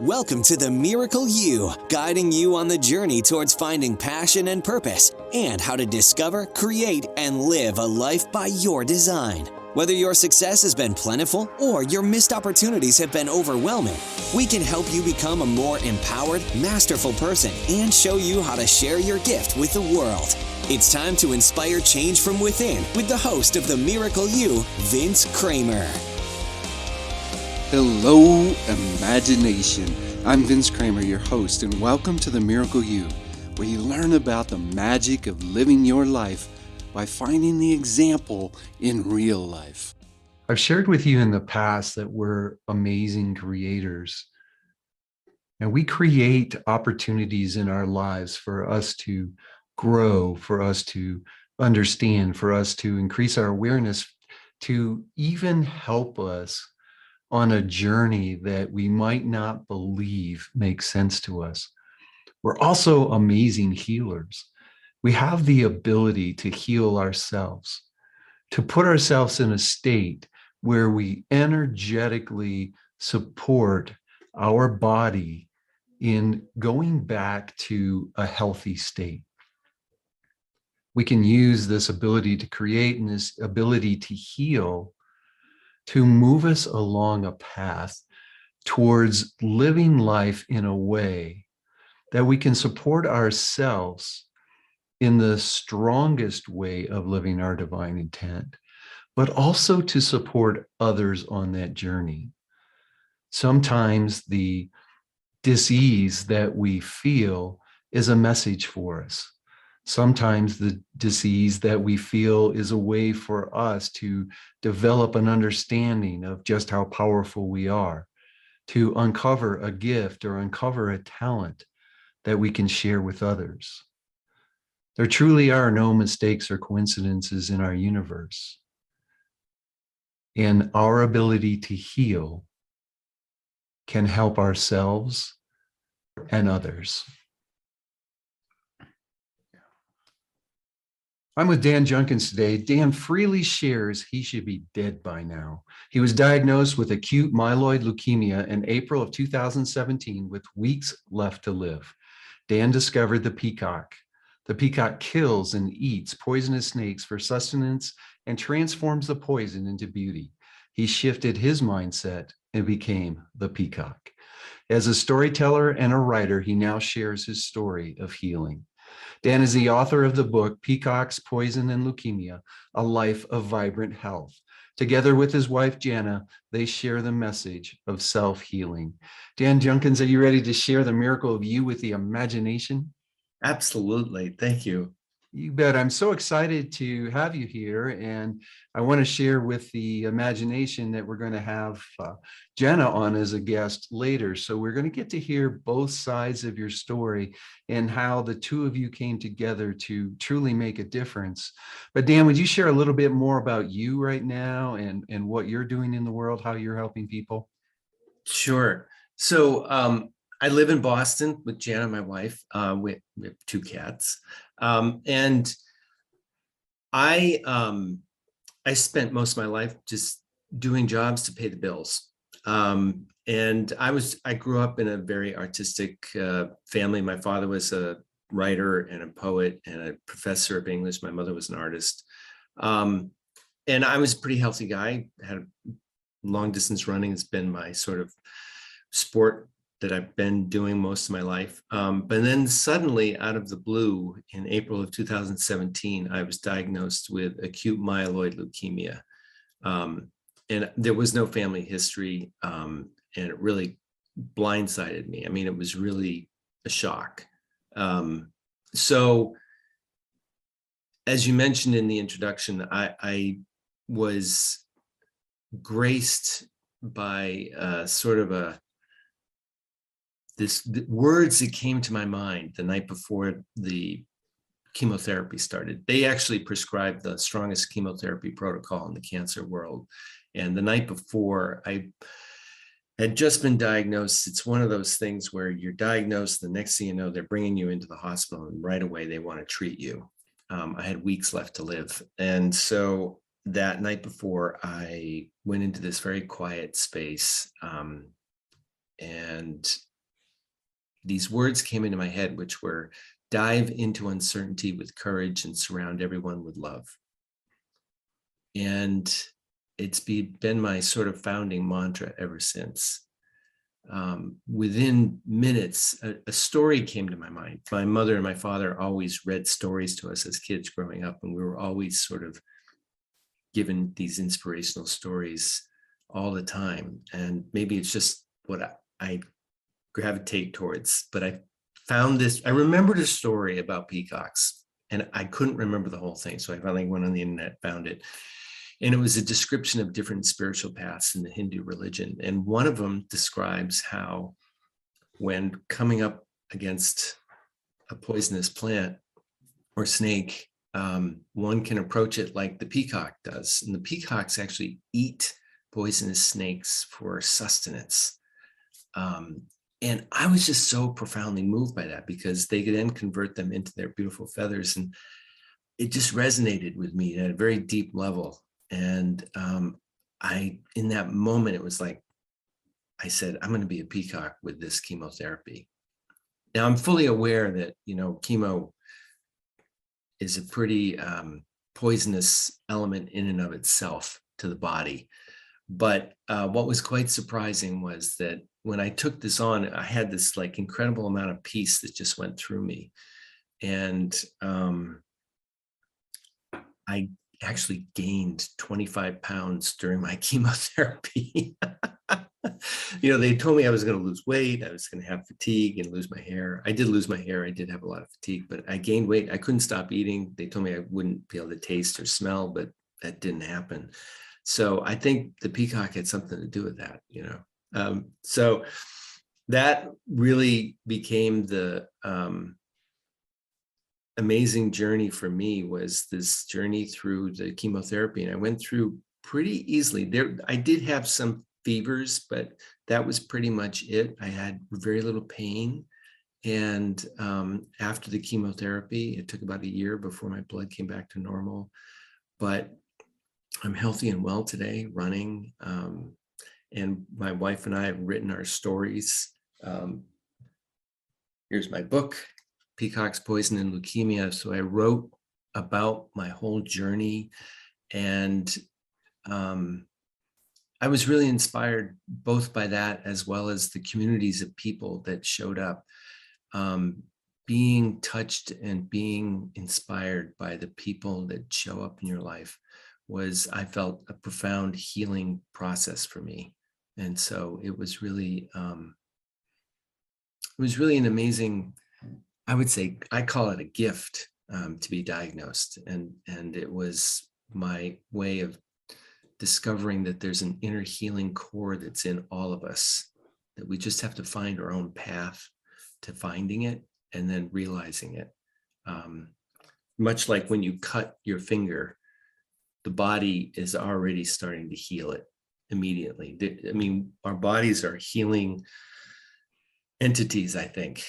Welcome to the Miracle You, guiding you on the journey towards finding passion and purpose and how to discover, create, and live a life by your design. Whether your success has been plentiful or your missed opportunities have been overwhelming, we can help you become a more empowered, masterful person and show you how to share your gift with the world. It's time to inspire change from within with the host of the Miracle You, Vince Kramer. Hello, imagination. I'm Vince Kramer, your host, and welcome to the Miracle You, where you learn about the magic of living your life by finding the example in real life. I've shared with you in the past that we're amazing creators, and we create opportunities in our lives for us to grow, for us to understand, for us to increase our awareness, to even help us on a journey that we might not believe makes sense to us. We're also amazing healers. We have the ability to heal ourselves, to put ourselves in a state where we energetically support our body in going back to a healthy state. We can use this ability to create and this ability to heal to move us along a path towards living life in a way that we can support ourselves in the strongest way of living our divine intent, but also to support others on that journey. Sometimes the dis-ease that we feel is a message for us. Sometimes the disease that we feel is a way for us to develop an understanding of just how powerful we are, to uncover a gift or uncover a talent that we can share with others. There truly are no mistakes or coincidences in our universe. And our ability to heal can help ourselves and others. I'm with Dan Junkins today. Dan freely shares he should be dead by now. He was diagnosed with acute myeloid leukemia in April of 2017 with weeks left to live. Dan discovered the peacock. The peacock kills and eats poisonous snakes for sustenance and transforms the poison into beauty. He shifted his mindset and became the peacock. As a storyteller and a writer, he now shares his story of healing. Dan is the author of the book, Peacocks, Poison, and Leukemia, A Life of Vibrant Health. Together with his wife, Jana, they share the message of self-healing. Dan Junkins, are you ready to share the miracle of you with the imagination? Absolutely. Thank you. You bet. I'm so excited to have you here, and I want to share with the imagination that we're going to have Jenna on as a guest later. So we're going to get to hear both sides of your story and how the two of you came together to truly make a difference. But Dan, would you share a little bit more about you right now and what you're doing in the world, how you're helping people? Sure. So I live in Boston with Jana, my wife. We have two cats. And I spent most of my life just doing jobs to pay the bills. And I grew up in a very artistic family. My father was a writer and a poet and a professor of English. My mother was an artist. And I was a pretty healthy guy. Had a long distance running has been my sort of sport that I've been doing most of my life. But then suddenly, out of the blue, in April of 2017, I was diagnosed with acute myeloid leukemia. And there was no family history, and it really blindsided me. I mean, it was really a shock. So, as you mentioned in the introduction, I was graced by sort of the words that came to my mind the night before the chemotherapy started. They actually prescribed the strongest chemotherapy protocol in the cancer world. And the night before, I had just been diagnosed. It's one of those things where you're diagnosed, the next thing you know, they're bringing you into the hospital, and right away they want to treat you. I had weeks left to live. And so that night before, I went into this very quiet space, And these words came into my head, which were, dive into uncertainty with courage and surround everyone with love. And it's been my sort of founding mantra ever since. Within minutes, a story came to my mind. My mother and my father always read stories to us as kids growing up, and we were always sort of given these inspirational stories all the time. And maybe it's just what I gravitate towards, but I found this, I remembered a story about peacocks, and I couldn't remember the whole thing. So I finally went on the internet, found it. And it was a description of different spiritual paths in the Hindu religion. And one of them describes how when coming up against a poisonous plant or snake, one can approach it like the peacock does. And the peacocks actually eat poisonous snakes for sustenance. And I was just so profoundly moved by that, because they could then convert them into their beautiful feathers. And it just resonated with me at a very deep level. And in that moment, it was like, I said, I'm going to be a peacock with this chemotherapy. Now, I'm fully aware that, chemo is a pretty poisonous element in and of itself to the body. But what was quite surprising was that when I took this on, I had this like incredible amount of peace that just went through me. And I actually gained 25 pounds during my chemotherapy. They told me I was going to lose weight. I was going to have fatigue and lose my hair. I did lose my hair. I did have a lot of fatigue, but I gained weight. I couldn't stop eating. They told me I wouldn't be able to taste or smell, but that didn't happen. So I think the peacock had something to do with that, So that really became the amazing journey for me, was this journey through the chemotherapy. And I went through pretty easily. I did have some fevers, but that was pretty much it. I had very little pain. And after the chemotherapy, it took about a year before my blood came back to normal. But I'm healthy and well today, running. And my wife and I have written our stories. Here's my book, Peacock's Poison and Leukemia. So I wrote about my whole journey, and I was really inspired both by that as well as the communities of people that showed up. Being touched and being inspired by the people that show up in your life was, I felt, a profound healing process for me. And so it was really an amazing, I would say, I call it a gift to be diagnosed. And it was my way of discovering that there's an inner healing core that's in all of us, that we just have to find our own path to finding it and then realizing it. Much like when you cut your finger, the body is already starting to heal it immediately. I mean, our bodies are healing entities, I think,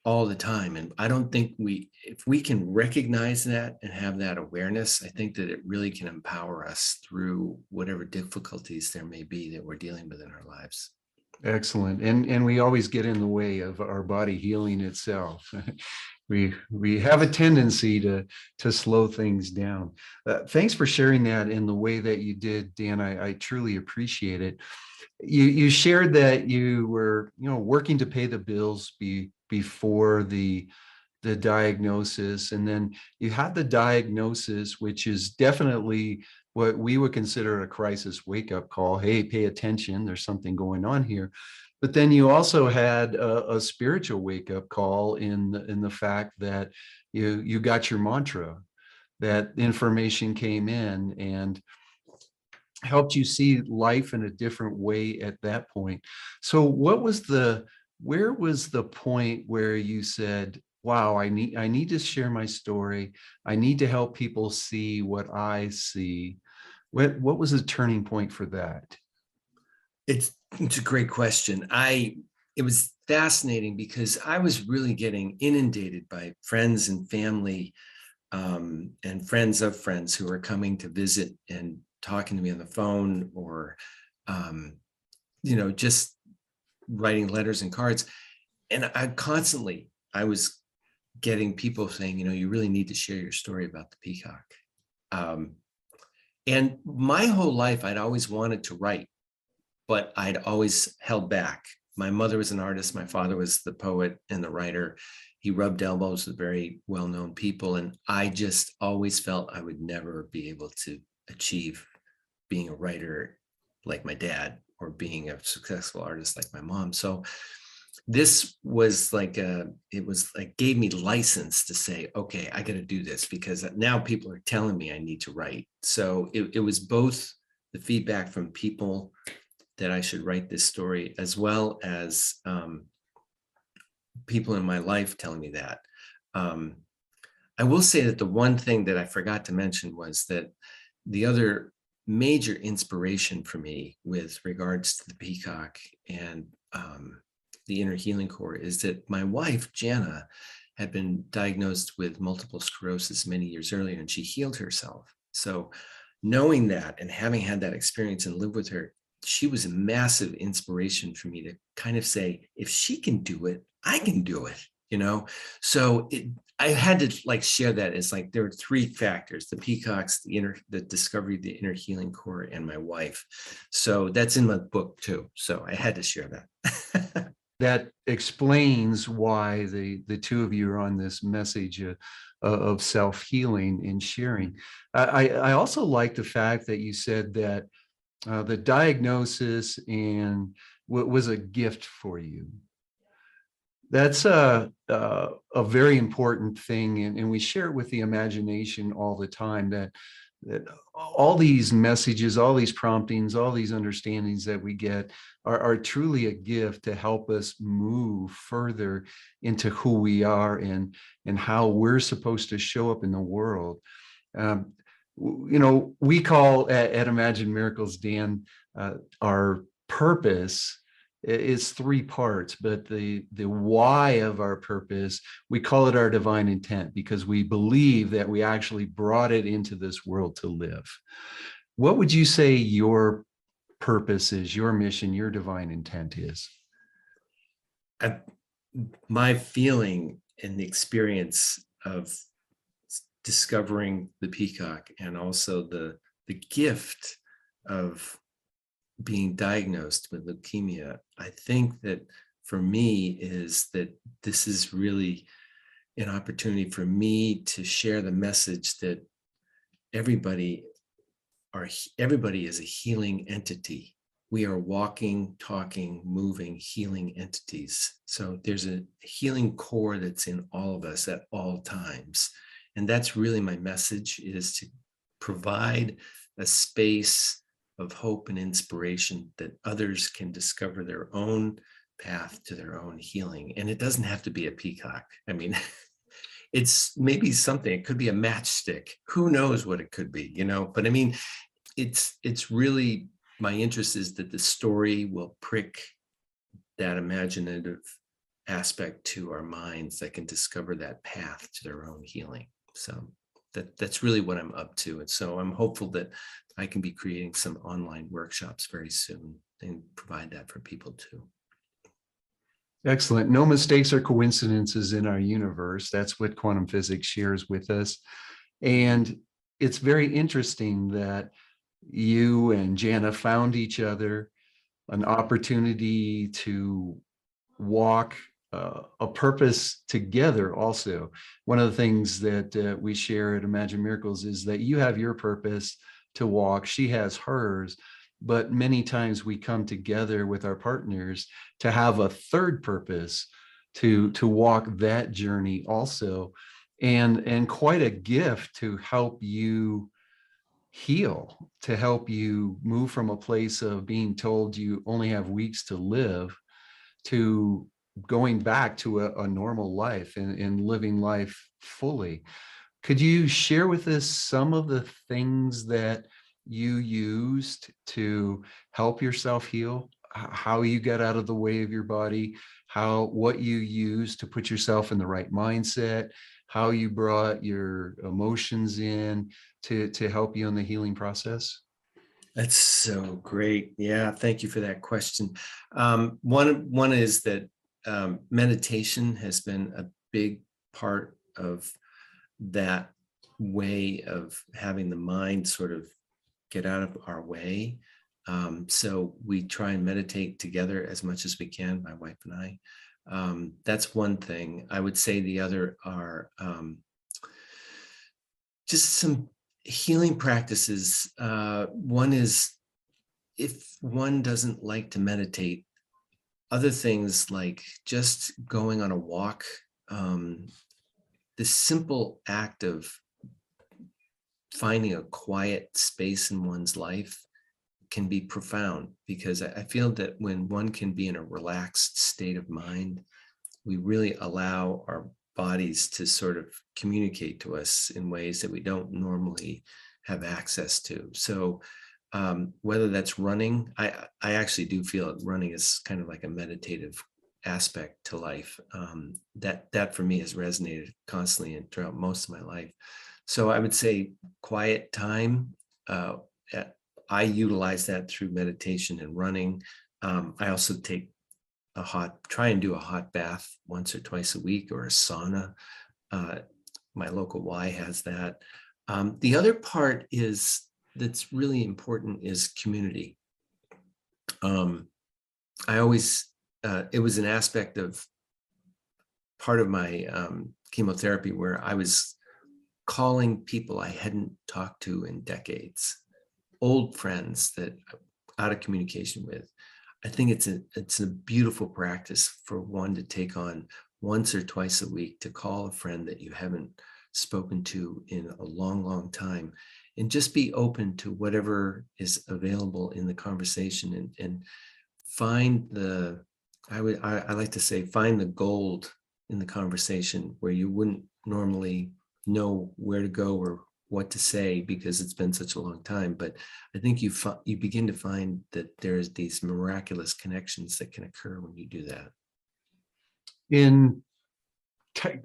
all the time. And I don't think if we can recognize that and have that awareness, I think that it really can empower us through whatever difficulties there may be that we're dealing with in our lives. Excellent. And we always get in the way of our body healing itself. We have a tendency to slow things down. Thanks for sharing that in the way that you did, Dan. I truly appreciate it. You shared that you were, working to pay the bills before the diagnosis, and then you had the diagnosis, which is definitely what we would consider a crisis wake-up call. Hey, pay attention, there's something going on here. But then you also had a spiritual wake-up call in the fact that you got your mantra, that information came in and helped you see life in a different way at that point. So where was the point where you said, wow, I need to share my story. I need to help people see what I see. What was the turning point for that? It's a great question. It was fascinating because I was really getting inundated by friends and family and friends of friends who were coming to visit and talking to me on the phone, or just writing letters and cards. And I was getting people saying, you really need to share your story about the peacock. And my whole life, I'd always wanted to write, but I'd always held back. My mother was an artist. My father was the poet and the writer. He rubbed elbows with very well-known people. And I just always felt I would never be able to achieve being a writer like my dad or being a successful artist like my mom. So this was gave me license to say, okay, I got to do this because now people are telling me I need to write. So it was both the feedback from people that I should write this story, as well as people in my life telling me that. I will say that the one thing that I forgot to mention was that the other major inspiration for me with regards to the peacock and the inner healing core is that my wife, Jana, had been diagnosed with multiple sclerosis many years earlier, and she healed herself. So knowing that and having had that experience and lived with her, she was a massive inspiration for me to kind of say, if she can do it, I can do it, So I had to share that as there are three factors: the peacocks, the discovery of the inner healing core, and my wife. So that's in my book too. So I had to share that. That explains why the two of you are on this message of self-healing and sharing. I also like the fact that you said that the diagnosis and what was a gift for you. That's a very important thing, and we share it with the imagination all the time, that all these messages, all these promptings, all these understandings that we get are truly a gift to help us move further into who we are and how we're supposed to show up in the world. We call at Imagine Miracles, Dan, our purpose is three parts, but the why of our purpose, we call it our divine intent, because we believe that we actually brought it into this world to live. What would you say your purpose is, your mission, your divine intent is? My feeling and the experience of discovering the peacock, and also the gift of being diagnosed with leukemia, I think that for me is that this is really an opportunity for me to share the message that everybody is a healing entity. We are walking, talking, moving, healing entities. So there's a healing core that's in all of us at all times. And that's really my message, is to provide a space of hope and inspiration that others can discover their own path to their own healing. And it doesn't have to be a peacock. I mean, it's maybe something, it could be a matchstick. Who knows what it could be, But I mean, it's really, my interest is that the story will prick that imaginative aspect to our minds that can discover that path to their own healing. So that's really what I'm up to. And so I'm hopeful that I can be creating some online workshops very soon and provide that for people too. Excellent. No mistakes or coincidences in our universe. That's what quantum physics shares with us. And it's very interesting that you and Jana found each other, an opportunity to walk a purpose together. Also, one of the things that we share at Imagine Miracles is that you have your purpose to walk, she has hers, but many times we come together with our partners to have a third purpose to walk that journey also, and quite a gift to help you heal, to help you move from a place of being told you only have weeks to live to going back to a normal life and living life fully. Could you share with us some of the things that you used to help yourself heal? How you got out of the way of your body, what you used to put yourself in the right mindset, how you brought your emotions in to help you in the healing process? That's so great. Yeah, thank you for that question. One is that meditation has been a big part of that way of having the mind sort of get out of our way. So we try and meditate together as much as we can, my wife and I. That's one thing. I would say the other are just some healing practices. One is, if one doesn't like to meditate, other things like just going on a walk, the simple act of finding a quiet space in one's life can be profound, because I feel that when one can be in a relaxed state of mind, we really allow our bodies to sort of communicate to us in ways that we don't normally have access to. So whether that's running, I actually do feel that running is kind of like a meditative aspect to life. That for me has resonated constantly and throughout most of my life. So I would say quiet time. I utilize that through meditation and running. I also try and do a hot bath once or twice a week, or a sauna. My local Y has that. The other part that's really important is community. I always, it was an aspect of part of my chemotherapy where I was calling people I hadn't talked to in decades, old friends that I'm out of communication with. I think it's a beautiful practice for one to take on once or twice a week, to call a friend that you haven't spoken to in a long, long time, and just be open to whatever is available in the conversation, and find I like to say, find the gold in the conversation where you wouldn't normally know where to go or what to say because it's been such a long time. But I think you begin to find that there's these miraculous connections that can occur when you do that. In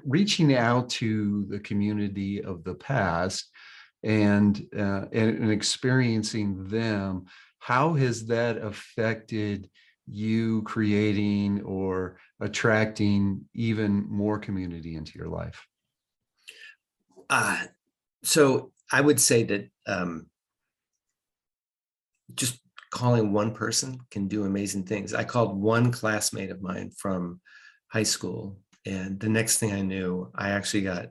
reaching out to the community of the past and experiencing them, how has that affected you creating or attracting even more community into your life? So I would say that just calling one person can do amazing things. I called one classmate of mine from high school, and the next thing I knew, I actually got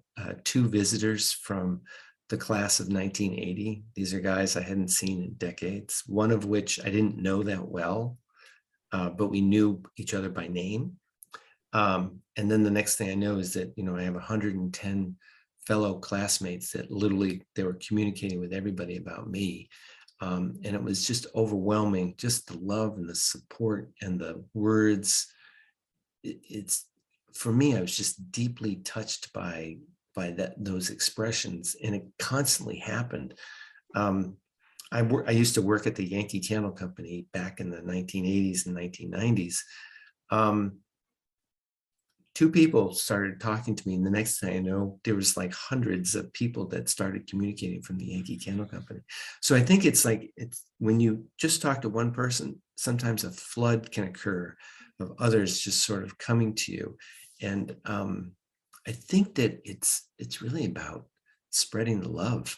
2 visitors from the class of 1980. These are guys I hadn't seen in decades, one of which I didn't know that well, but we knew each other by name. And then the next thing I know is that, I have 110 fellow classmates that literally, they were communicating with everybody about me. And it was just overwhelming, just the love and the support and the words. It's, for me, I was just deeply touched by those expressions, and it constantly happened. I used to work at the Yankee Candle Company back in the 1980s and 1990s. 2 people started talking to me, and the next thing I know, there was like hundreds of people that started communicating from the Yankee Candle Company. So I think it's when you just talk to one person, sometimes a flood can occur of others just sort of coming to you. And I think that it's really about spreading the love.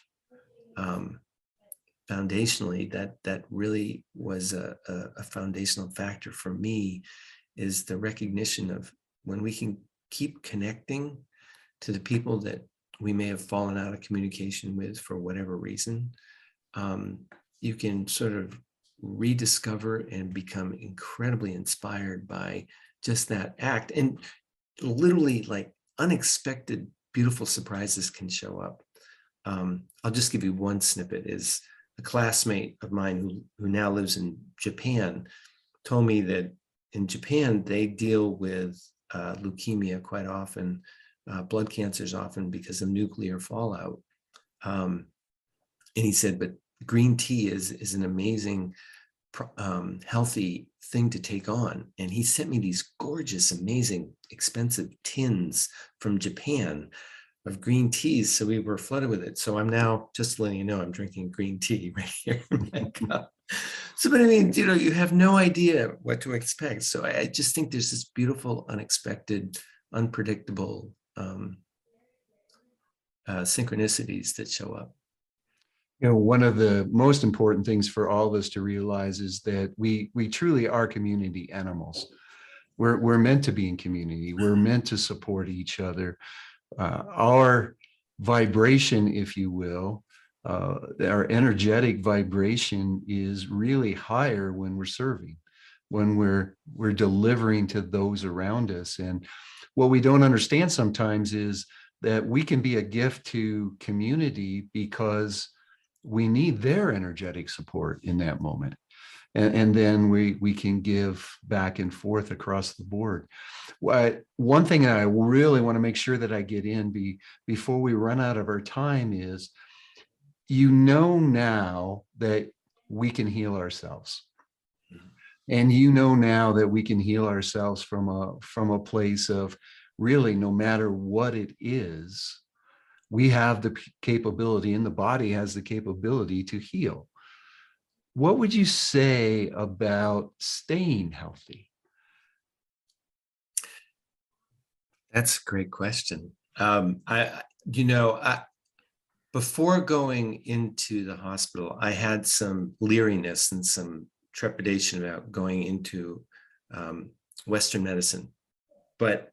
Foundationally, that really was a foundational factor for me, is the recognition of when we can keep connecting to the people that we may have fallen out of communication with for whatever reason, you can sort of rediscover and become incredibly inspired by just that act. And literally, like, unexpected, beautiful surprises can show up. I'll just give you one snippet. Is a classmate of mine who now lives in Japan told me that in Japan, they deal with leukemia quite often, blood cancers often, because of nuclear fallout. And he said, but green tea is an amazing, healthy thing to take on. And he sent me these gorgeous, amazing, expensive tins from Japan of green teas. So we were flooded with it. So I'm now, just letting you know, I'm drinking green tea right here in my cup. So, but I mean, you have no idea what to expect. So I just think there's this beautiful, unexpected, unpredictable synchronicities that show up. One of the most important things for all of us to realize is that we truly are community animals. We're meant to be in community. We're meant to support each other. Our vibration, if you will, our energetic vibration is really higher when we're serving, when we're delivering to those around us. And what we don't understand sometimes is that we can be a gift to community because we need their energetic support in that moment. And then we can give back and forth across the board. One thing that I really want to make sure that I get in before we run out of our time is, now that we can heal ourselves. And now that we can heal ourselves from a place of really, no matter what it is, we have the capability, and the body has the capability to heal. What would you say about staying healthy? That's a great question. Before going into the hospital, I had some leeriness and some trepidation about going into Western medicine, but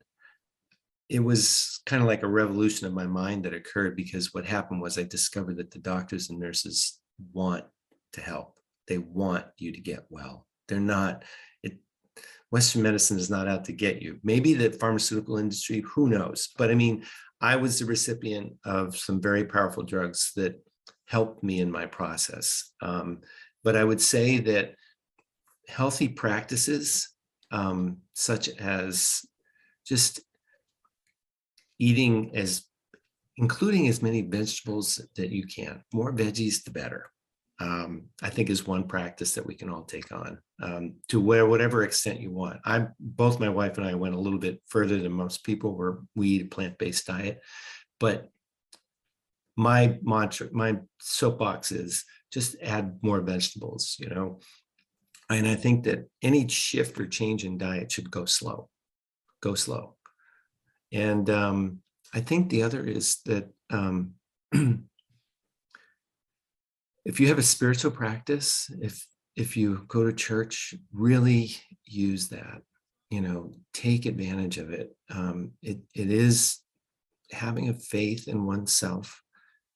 it was kind of like a revolution of my mind that occurred, because what happened was I discovered that the doctors and nurses want to help. They want you to get well. They're not, Western medicine is not out to get you. Maybe the pharmaceutical industry, who knows? But I mean, I was the recipient of some very powerful drugs that helped me in my process. But I would say that healthy practices, such as just including as many vegetables that you can, more veggies, the better. I think is one practice that we can all take on to whatever extent you want. Both my wife and I went a little bit further than most people, where we eat a plant-based diet. But my mantra, my soapbox is just add more vegetables, And I think that any shift or change in diet should go slow. And I think the other is that if you have a spiritual practice, if you go to church, really use that, take advantage of it. It is, having a faith in oneself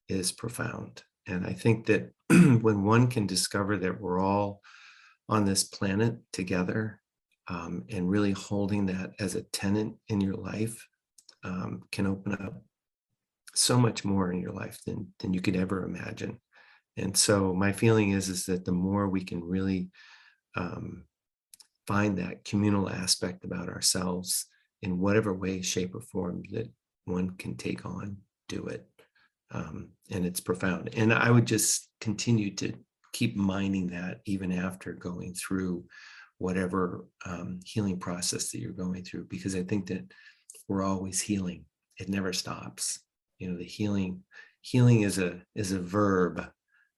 is profound. And I think that when one can discover that we're all on this planet together, and really holding that as a tenet in your life, can open up so much more in your life than you could ever imagine. And so my feeling is that the more we can really find that communal aspect about ourselves in whatever way, shape, or form that one can take on, do it. And it's profound. And I would just continue to keep mining that even after going through whatever healing process that you're going through, because I think that we're always healing. It never stops. The healing is a verb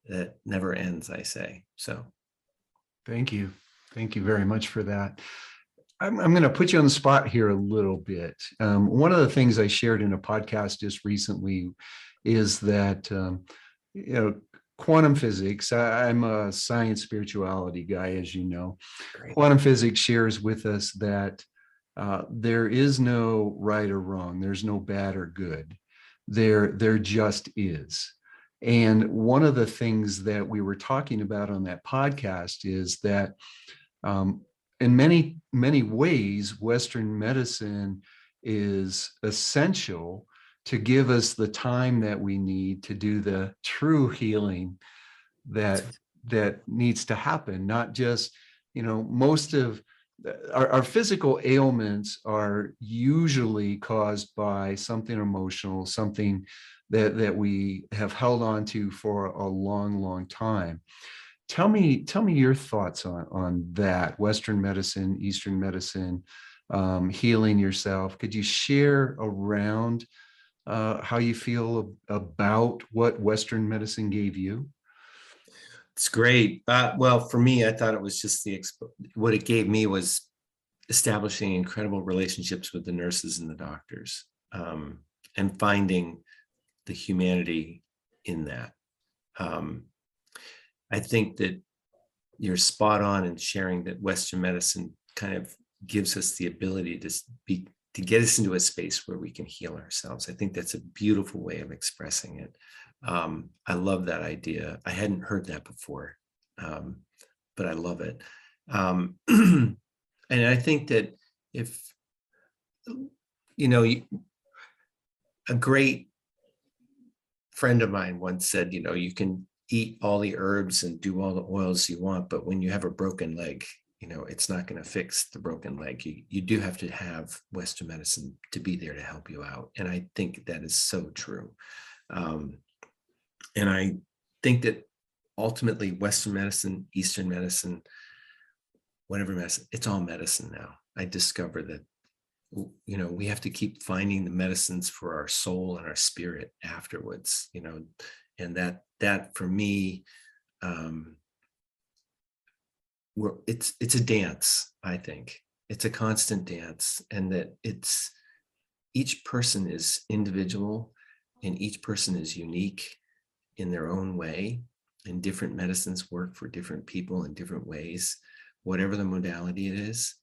that never ends, I say. So Thank you very much for that. I'm going to put you on the spot here a little bit. One of the things I shared in a podcast just recently is that quantum physics, I'm a science spirituality guy, as you know. Great. Quantum physics shares with us that there is no right or wrong. There's no bad or good. There just is. And one of the things that we were talking about on that podcast is that in many, many ways, Western medicine is essential to give us the time that we need to do the true healing that needs to happen. Not just, most of our physical ailments are usually caused by something emotional, something that we have held on to for a long, long time. Tell me your thoughts on that, Western medicine, Eastern medicine, healing yourself. Could you share around how you feel about what Western medicine gave you? It's great. Well, for me, I thought it was just what it gave me was establishing incredible relationships with the nurses and the doctors, and finding the humanity in that. I think that you're spot on in sharing that Western medicine kind of gives us the ability to get us into a space where we can heal ourselves. I think that's a beautiful way of expressing it. I love that idea. I hadn't heard that before, but I love it. And I think that if, a great friend of mine once said, you can eat all the herbs and do all the oils you want, but when you have a broken leg, it's not going to fix the broken leg. You do have to have Western medicine to be there to help you out. And I think that is so true. And I think that ultimately Western medicine, Eastern medicine, whatever medicine, it's all medicine now. I discover that, we have to keep finding the medicines for our soul and our spirit afterwards, and that for me, it's a dance. I think it's a constant dance, and that each person is individual and each person is unique in their own way, and different medicines work for different people in different ways, whatever the modality it is.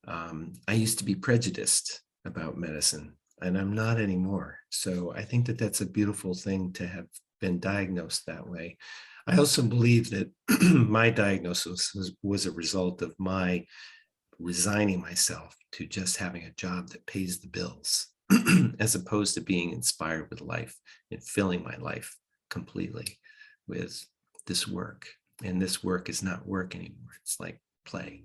I used to be prejudiced about medicine, and I'm not anymore. So I think that that's a beautiful thing to have been diagnosed that way. I also believe that my diagnosis was a result of my resigning myself to just having a job that pays the bills, as opposed to being inspired with life and filling my life completely with this work. And this work is not work anymore. It's like play.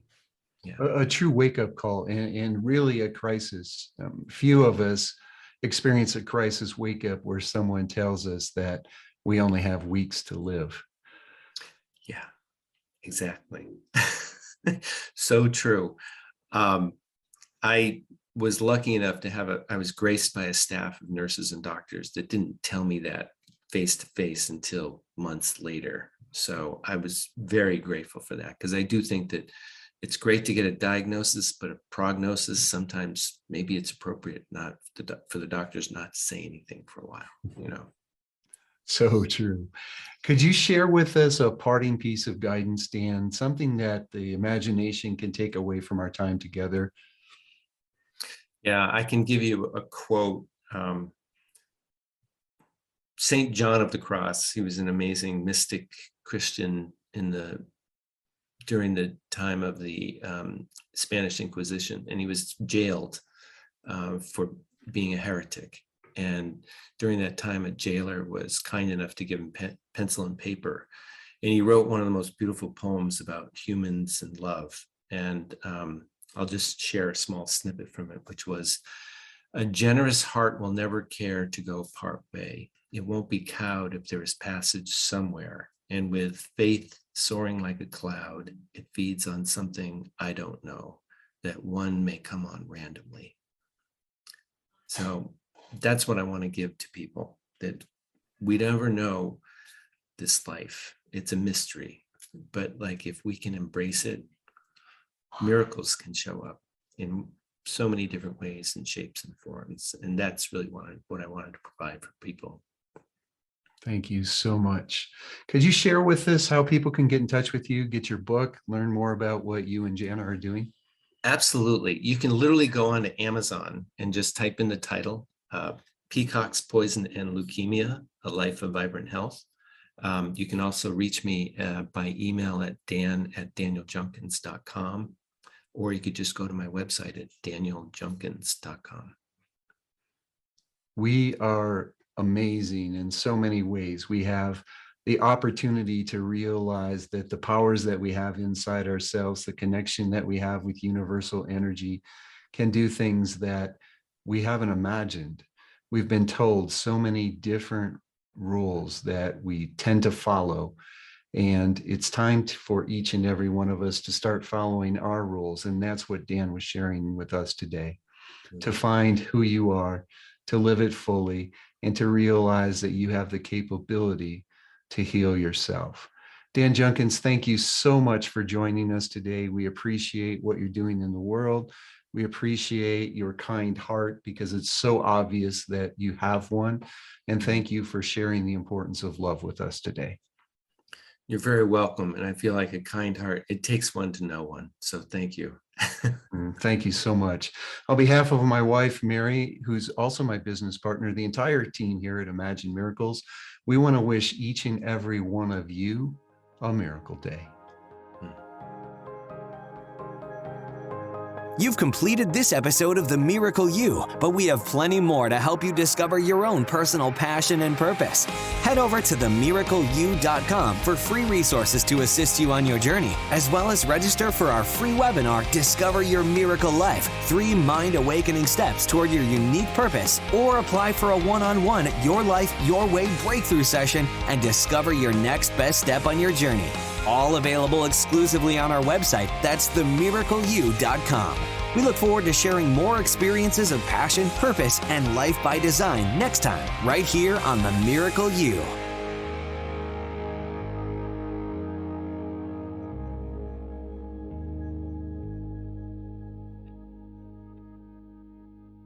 Yeah. A true wake-up call, and really a crisis. Few of us experience a crisis wake-up where someone tells us that we only have weeks to live. Yeah, exactly. So true. I was lucky enough to I was graced by a staff of nurses and doctors that didn't tell me that face to face until months later. So I was very grateful for that, because I do think that it's great to get a diagnosis, but a prognosis, sometimes maybe it's appropriate not for the doctors not to say anything for a while, So true. Could you share with us a parting piece of guidance, Dan, something that the imagination can take away from our time together? Yeah, I can give you a quote. Saint John of the Cross, he was an amazing mystic Christian during the time of the Spanish Inquisition, and he was jailed for being a heretic. And during that time, a jailer was kind enough to give him pencil and paper, and he wrote one of the most beautiful poems about humans and love. And I'll just share a small snippet from it, which was, "A generous heart will never care to go part way. It won't be cowed if there is passage somewhere. And with faith soaring like a cloud, it feeds on something I don't know, that one may come on randomly." So that's what I want to give to people, that we never know this life. It's a mystery, but like, if we can embrace it, miracles can show up in so many different ways and shapes and forms. And that's really what I wanted to provide for people. Thank you so much. Could you share with us how people can get in touch with you, get your book, learn more about what you and Jana are doing? Absolutely. You can literally go on to Amazon and just type in the title, Peacock's Poison and Leukemia, A Life of Vibrant Health. You can also reach me by email at dan@danieljunkins.com, or you could just go to my website at danieljunkins.com. We are amazing in so many ways. We have the opportunity to realize that the powers that we have inside ourselves, the connection that we have with universal energy, can do things that we haven't imagined. We've been told so many different rules that we tend to follow, and it's time for each and every one of us to start following our rules. And that's what Dan was sharing with us today, to find who you are, to live it fully, and to realize that you have the capability to heal yourself. Dan Junkins, thank you so much for joining us today. We appreciate what you're doing in the world. We appreciate your kind heart because it's so obvious that you have one. And thank you for sharing the importance of love with us today. You're very welcome. And I feel like a kind heart, it takes one to know one. So thank you. Thank you so much. On behalf of my wife, Mary, who's also my business partner, the entire team here at Imagine Miracles, we want to wish each and every one of you a miracle day. You've completed this episode of The Miracle You, but we have plenty more to help you discover your own personal passion and purpose. Head over to themiracleyou.com for free resources to assist you on your journey, as well as register for our free webinar, Discover Your Miracle Life, 3 Mind Awakening Steps Toward Your Unique Purpose, or apply for a one-on-one Your Life, Your Way breakthrough session and discover your next best step on your journey. All available exclusively on our website. That's themiracleyou.com. We look forward to sharing more experiences of passion, purpose, and life by design next time, right here on The Miracle You.